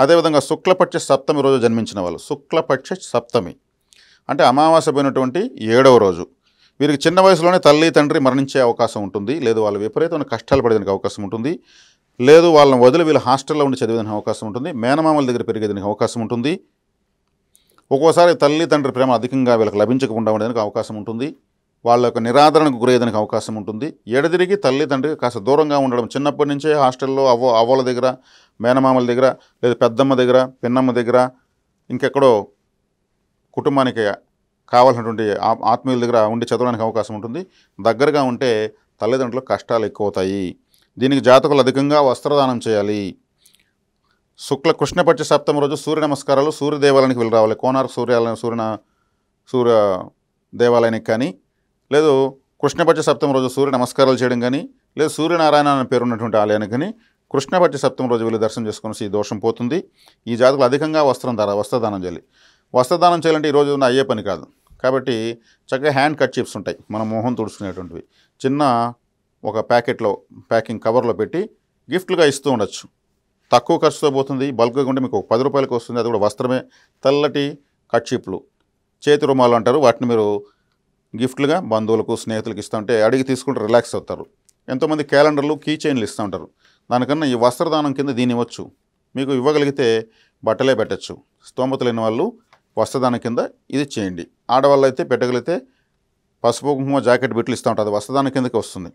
అదేవిధంగా శుక్లపక్ష సప్తమి రోజు జన్మించిన వాళ్ళు, శుక్లపక్ష సప్తమి అంటే అమావాస్య పోయినటువంటి 7వ రోజు. వీరికి చిన్న వయసులోనే తల్లి తండ్రి మరణించే అవకాశం ఉంటుంది, లేదు వాళ్ళు విపరీతమైన కష్టాలు పడేదానికి అవకాశం ఉంటుంది, లేదు వాళ్ళని వదిలి వీళ్ళు హాస్టల్లో ఉండి చదివేదానికి అవకాశం ఉంటుంది, మేనమామల దగ్గర పెరిగేదానికి అవకాశం ఉంటుంది, ఒక్కోసారి తల్లి తండ్రి ప్రేమ అధికంగా వీళ్ళకి లభించకుండా ఉండడానికి అవకాశం ఉంటుంది, వాళ్ళ యొక్క నిరాదరణకు గురయ్యేదానికి అవకాశం ఉంటుంది. ఎడదిరిగి తల్లి తండ్రికి కాస్త దూరంగా ఉండడం, చిన్నప్పటి నుంచే హాస్టల్లో అవ్వల దగ్గర, మేనమామల దగ్గర, లేదా పెద్దమ్మ దగ్గర, పిన్నమ్మ దగ్గర, ఇంకెక్కడో కుటుంబానికి కావాల్సినటువంటి ఆత్మీయుల దగ్గర ఉండి చదవడానికి అవకాశం ఉంటుంది. దగ్గరగా ఉంటే తల్లిదండ్రులకు కష్టాలు ఎక్కువ అవుతాయి. దీనికి జాతకులు అధికంగా వస్త్రదానం చేయాలి. కృష్ణపక్ష సప్తమి రోజు సూర్య నమస్కారాలు సూర్య దేవాలయానికి వెళ్ళి రావాలి. కోనార్క్ సూర్య దేవాలయానికి కానీ, లేదు కృష్ణపక్ష సప్తమి రోజు సూర్య నమస్కారాలు చేయడం కానీ, లేదు సూర్యనారాయణ అనే పేరు ఉన్నటువంటి ఆలయానికి కానీ కృష్ణపక్ష సప్తమి రోజు వెళ్ళి దర్శనం చేసుకుని ఈ దోషం పోతుంది. ఈ జాతకులు అధికంగా వస్త్రదానం చేయాలి. వస్త్రదానం చేయాలంటే ఈ రోజు అయ్యే పని కాదు. కాబట్టి చక్కగా హ్యాండ్ కర్చీఫ్స్ ఉంటాయి, మన మొహం తుడుచుకునేటువంటివి, చిన్న ఒక ప్యాకింగ్ కవర్లో పెట్టి గిఫ్ట్లుగా ఇస్తూ ఉండొచ్చు. తక్కువ ఖర్చుతో పోతుంది, బల్క్గా ఉంటే మీకు 10 రూపాయలకు వస్తుంది. అది కూడా వస్త్రమే. తెల్లటి కర్చీఫ్లు, చేతి రుమాలు అంటారు, వాటిని మీరు గిఫ్ట్లుగా బంధువులకు స్నేహితులకు ఇస్తూ ఉంటే అడిగి తీసుకుంటే రిలాక్స్ అవుతారు. ఎంతోమంది క్యాలెండర్లు, కీ చైన్లు ఇస్తూ ఉంటారు. దానికన్నా ఈ వస్త్రదానం కింద దీన్ని ఇవ్వచ్చు. మీకు ఇవ్వగలిగితే బట్టలే పెట్టచ్చు. స్తోమత లేని వాళ్ళు వస్త్రదానం కింద ఇది చేయండి. ఆడవాళ్ళు అయితే పెట్టగలిగితే పసుపు కుంకుమ జాకెట్ బిట్లు ఇస్తూ ఉంటుంది, వస్త్రదానం కిందకి వస్తుంది.